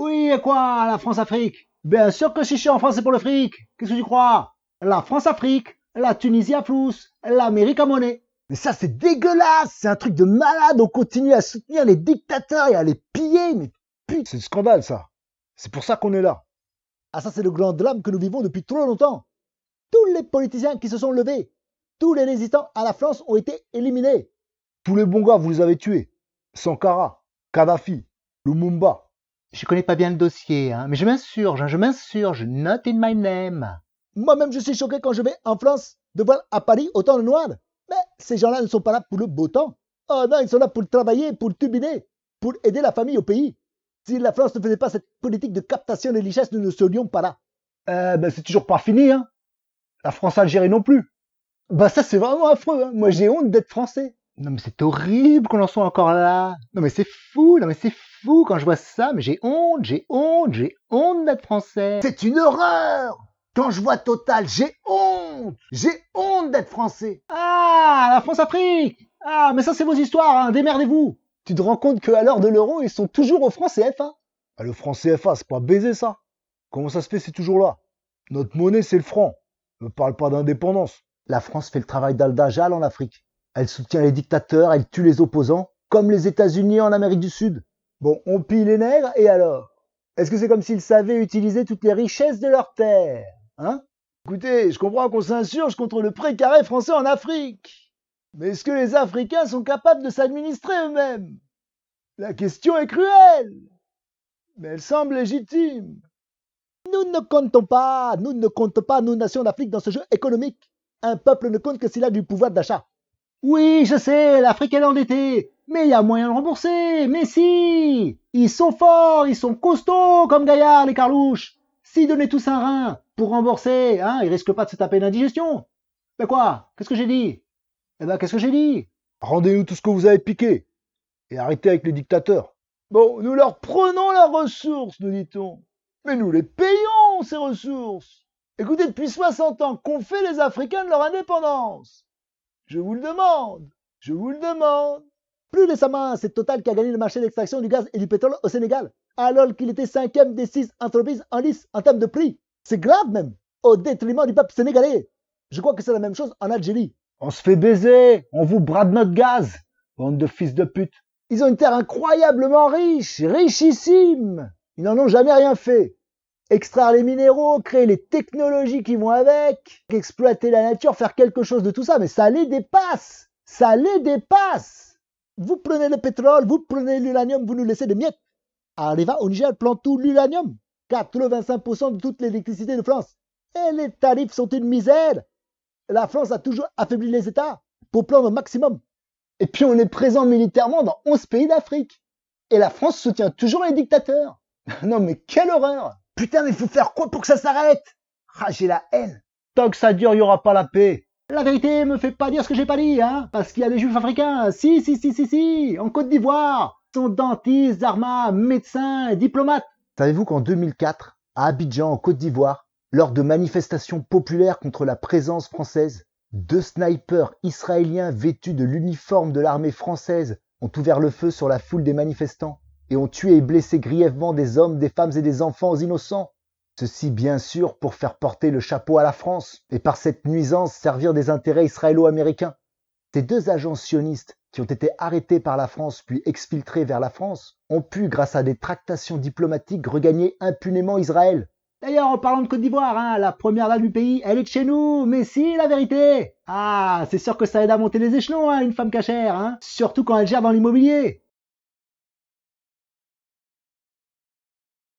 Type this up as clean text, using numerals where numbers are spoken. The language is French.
Oui, et quoi, la France-Afrique? Bien sûr que si je suis en France, c'est pour le fric. Qu'est-ce que tu crois? La France-Afrique, la Tunisie à Flous, l'Amérique à monnaie. Mais ça, c'est dégueulasse. C'est un truc de malade. On continue à soutenir les dictateurs et à les piller. Mais putain, c'est le scandale, ça. C'est pour ça qu'on est là. Ah, ça, c'est le grand drame que nous vivons depuis trop longtemps. Tous les politiciens qui se sont levés, tous les résistants à la France ont été éliminés. Tous les bons gars, vous les avez tués. Sankara, Kadhafi, Lumumba. Je connais pas bien le dossier, hein, mais je m'insurge, not in my name. Moi-même, je suis choqué quand je vais en France de voir à Paris autant de noirs. Mais ces gens-là ne sont pas là pour le beau temps. Oh non, ils sont là pour travailler, pour turbiner, pour aider la famille au pays. Si la France ne faisait pas cette politique de captation des richesses, nous ne serions pas là. C'est toujours pas fini, hein. La France-Algérie non plus. Bah ça, c'est vraiment affreux. Hein. Moi, j'ai honte d'être français. Non mais c'est horrible qu'on en soit encore là. Non mais c'est fou, quand je vois ça, mais j'ai honte d'être français. C'est une horreur. Quand je vois Total, j'ai honte. J'ai honte d'être français. Ah, la France-Afrique. Ah, mais ça c'est vos histoires, hein, démerdez-vous. Tu te rends compte qu'à l'heure de l'euro, ils sont toujours au franc CFA. Ah, le franc CFA, c'est pas baiser ça. Comment ça se fait, c'est toujours là? Notre monnaie, c'est le franc. Ne parle pas d'indépendance. La France fait le travail d'Al-Dajjal en Afrique. Elle soutient les dictateurs, elle tue les opposants, comme les États-Unis en Amérique du Sud. Bon, on pille les nègres, et alors? Est-ce que c'est comme s'ils savaient utiliser toutes les richesses de leur terre? Hein? Écoutez, je comprends qu'on s'insurge contre le précaré français en Afrique. Mais est-ce que les Africains sont capables de s'administrer eux-mêmes? La question est cruelle, mais elle semble légitime. Nous ne comptons pas, nous, nations d'Afrique, dans ce jeu économique. Un peuple ne compte que s'il a du pouvoir d'achat. Oui, je sais, l'Afrique est endettée, mais il y a moyen de rembourser, mais si! Ils sont forts, ils sont costauds comme Gaillard, les Carlouches. S'ils donnaient tous un rein pour rembourser, hein, ils risquent pas de se taper une indigestion. Mais quoi? Qu'est-ce que j'ai dit? Qu'est-ce que j'ai dit? Rendez-nous tout ce que vous avez piqué, et arrêtez avec les dictateurs. Bon, nous leur prenons leurs ressources, nous dit-on. Mais nous les payons, ces ressources. Écoutez, depuis 60 ans, qu'ont fait les Africains de leur indépendance? Je vous le demande, je vous le demande. Plus récemment, c'est Total qui a gagné le marché d'extraction du gaz et du pétrole au Sénégal, alors qu'il était 5e des 6 entreprises en lice en termes de prix. C'est grave même, au détriment du peuple sénégalais. Je crois que c'est la même chose en Algérie. On se fait baiser, on vous brade notre gaz, bande de fils de pute. Ils ont une terre incroyablement riche, richissime. Ils n'en ont jamais rien fait. Extraire les minéraux, créer les technologies qui vont avec, exploiter la nature, faire quelque chose de tout ça, mais ça les dépasse. Ça les dépasse. Vous prenez le pétrole, vous prenez l'uranium, vous nous laissez des miettes. Arriva au Niger plante tout l'uranium, 85% de toute l'électricité de France. Et les tarifs sont une misère. La France a toujours affaibli les États pour prendre au maximum. Et puis on est présent militairement dans 11 pays d'Afrique. Et la France soutient toujours les dictateurs. Non mais quelle horreur! Putain, mais il faut faire quoi pour que ça s'arrête? Ah, j'ai la haine. Tant que ça dure, il n'y aura pas la paix. La vérité me fait pas dire ce que j'ai pas dit, hein, parce qu'il y a des juifs africains. Si, en Côte d'Ivoire. Ils sont dentistes, armas, médecins, diplomates. Savez-vous qu'en 2004, à Abidjan, en Côte d'Ivoire, lors de manifestations populaires contre la présence française, 2 snipers israéliens vêtus de l'uniforme de l'armée française ont ouvert le feu sur la foule des manifestants et ont tué et blessé grièvement des hommes, des femmes et des enfants innocents. Ceci bien sûr pour faire porter le chapeau à la France et par cette nuisance servir des intérêts israélo-américains. Ces 2 agents sionistes qui ont été arrêtés par la France puis exfiltrés vers la France ont pu, grâce à des tractations diplomatiques, regagner impunément Israël. D'ailleurs, en parlant de Côte d'Ivoire, hein, la première dame du pays, elle est de chez nous, mais si, la vérité. Ah, c'est sûr que ça aide à monter les échelons, hein, une femme cachère, hein, surtout quand elle gère dans l'immobilier.